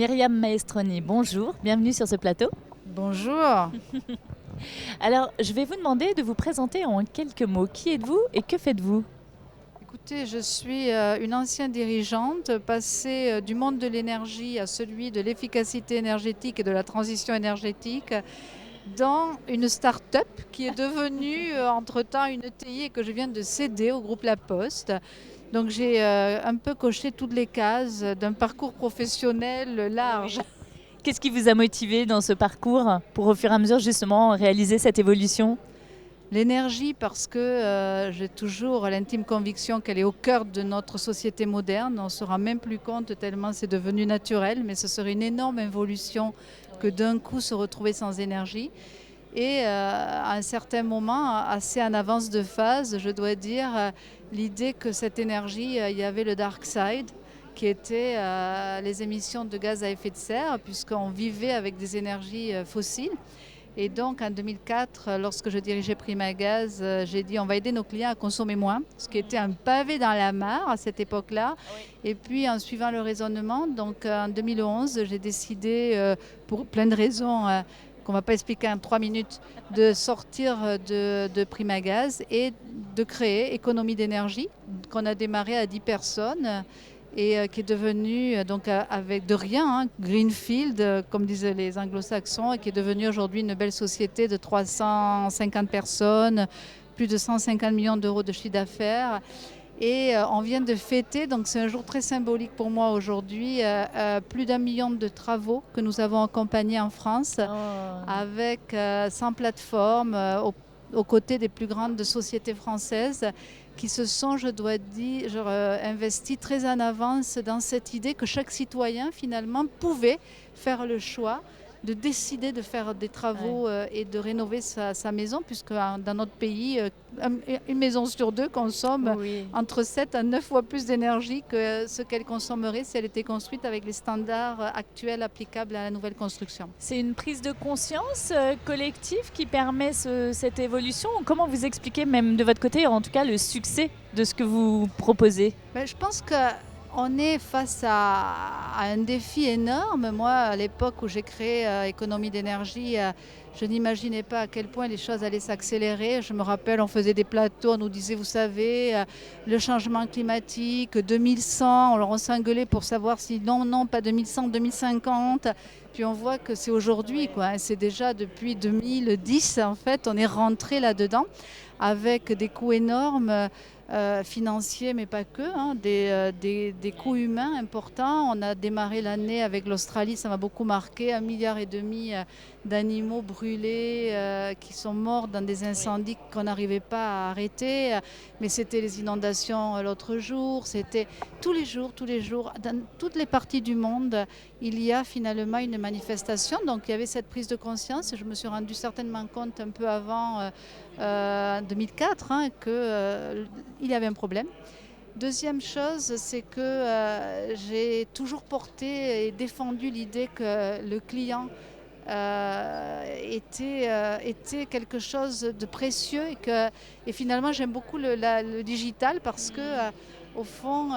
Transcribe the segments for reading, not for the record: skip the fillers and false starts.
Myriam Maestroni, bonjour, bienvenue sur ce plateau. Bonjour. Alors, je vais vous demander de vous présenter en quelques mots. Qui êtes-vous et que faites-vous? Écoutez, je suis une ancienne dirigeante, passée du monde de l'énergie à celui de l'efficacité énergétique et de la transition énergétique dans une start-up qui est devenue entre-temps une ETI et que je viens de céder au groupe La Poste. Donc j'ai un peu coché toutes les cases d'un parcours professionnel large. Qu'est-ce qui vous a motivé dans ce parcours pour au fur et à mesure justement réaliser cette évolution? L'énergie, parce que j'ai toujours l'intime conviction qu'elle est au cœur de notre société moderne. On ne se rend même plus compte tellement c'est devenu naturel, mais ce serait une énorme évolution que d'un coup se retrouver sans énergie. Et à un certain moment, assez en avance de phase, je dois dire, l'idée que cette énergie, il y avait le dark side, qui était les émissions de gaz à effet de serre, puisqu'on vivait avec des énergies fossiles. Et donc en 2004, lorsque je dirigeais Primagaz, j'ai dit on va aider nos clients à consommer moins, ce qui était un pavé dans la mare à cette époque-là. Et puis en suivant le raisonnement, donc en 2011, j'ai décidé, pour plein de raisons qu'on ne va pas expliquer en 3 minutes, de sortir de Primagaz et de créer Économie d'énergie, qu'on a démarré à 10 personnes et qui est devenu donc avec de rien, hein, Greenfield, comme disaient les anglo-saxons, et qui est devenue aujourd'hui une belle société de 350 personnes, plus de 150 millions d'euros de chiffre d'affaires. Et on vient de fêter, donc c'est un jour très symbolique pour moi aujourd'hui, plus d'1 million de travaux que nous avons accompagnés en France, avec 100 plateformes aux côtés des plus grandes sociétés françaises qui se sont, je dois dire, investis très en avance dans cette idée que chaque citoyen finalement pouvait faire le choix de décider de faire des travaux et de rénover sa maison, puisque dans notre pays, une maison sur deux consomme entre 7 à 9 fois plus d'énergie que ce qu'elle consommerait si elle était construite avec les standards actuels applicables à la nouvelle construction. C'est une prise de conscience collective qui permet cette évolution. Comment vous expliquez même de votre côté, en tout cas, le succès de ce que vous proposez? Je pense qu'on est face à un défi énorme. Moi, à l'époque où j'ai créé Économie d'énergie, je n'imaginais pas à quel point les choses allaient s'accélérer. Je me rappelle, on faisait des plateaux, on nous disait, vous savez, le changement climatique, 2100, on s'engueulait pour savoir si non, pas 2100, 2050. Puis on voit que c'est aujourd'hui, quoi. C'est déjà depuis 2010, en fait, on est rentré là-dedans avec des coûts énormes. Financiers, mais pas que, hein, des coûts humains importants. On a démarré l'année avec l'Australie, ça m'a beaucoup marqué, 1,5 milliard d'animaux brûlés qui sont morts dans des incendies qu'on n'arrivait pas à arrêter. Mais c'était les inondations l'autre jour, c'était tous les jours, dans toutes les parties du monde, il y a finalement une manifestation. Donc il y avait cette prise de conscience. Je me suis rendu certainement compte un peu avant 2004 qu'il y avait un problème. Deuxième chose, c'est que j'ai toujours porté et défendu l'idée que le client était quelque chose de précieux et finalement j'aime beaucoup le digital parce que au fond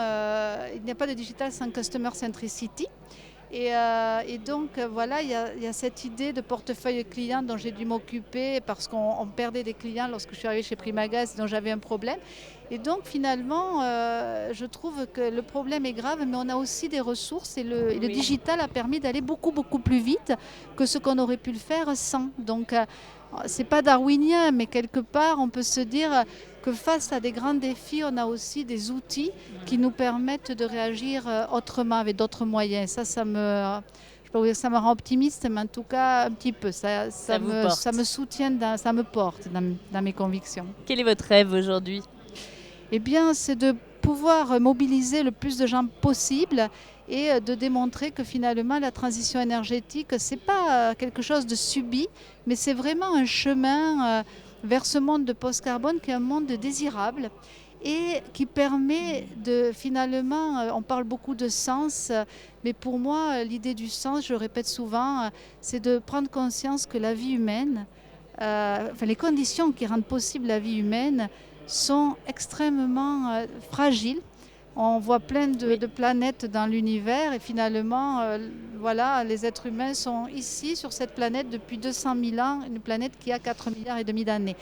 il n'y a pas de digital sans customer centricity. Et donc voilà, il y a cette idée de portefeuille client dont j'ai dû m'occuper parce qu'on perdait des clients lorsque je suis arrivée chez Primagaz, dont j'avais un problème. Et donc finalement, je trouve que le problème est grave, mais on a aussi des ressources et le digital a permis d'aller beaucoup, beaucoup plus vite que ce qu'on aurait pu le faire sans. Donc c'est pas darwinien, mais quelque part, on peut se dire que face à des grands défis, on a aussi des outils qui nous permettent de réagir autrement, avec d'autres moyens. Ça me... Je peux vous dire que ça me rend optimiste, mais en tout cas, un petit peu. Ça me soutient, ça me porte dans mes convictions. Quel est votre rêve aujourd'hui? Eh bien, c'est de pouvoir mobiliser le plus de gens possible et de démontrer que finalement la transition énergétique, ce n'est pas quelque chose de subi, mais c'est vraiment un chemin vers ce monde de post-carbone qui est un monde désirable et qui permet de finalement, on parle beaucoup de sens, mais pour moi l'idée du sens, je le répète souvent, c'est de prendre conscience que la vie humaine, les conditions qui rendent possible la vie humaine sont extrêmement fragiles. On voit plein de planètes dans l'univers et finalement, voilà, les êtres humains sont ici, sur cette planète, depuis 200 000 ans, une planète qui a 4 milliards et demi d'années.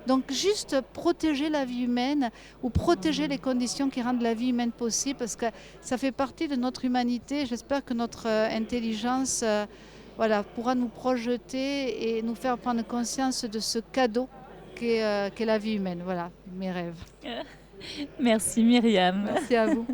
Donc juste protéger la vie humaine ou protéger les conditions qui rendent la vie humaine possible, parce que ça fait partie de notre humanité. J'espère que notre intelligence voilà, pourra nous projeter et nous faire prendre conscience de ce cadeau qu'est la vie humaine. Voilà, mes rêves. Merci Myriam. Merci à vous.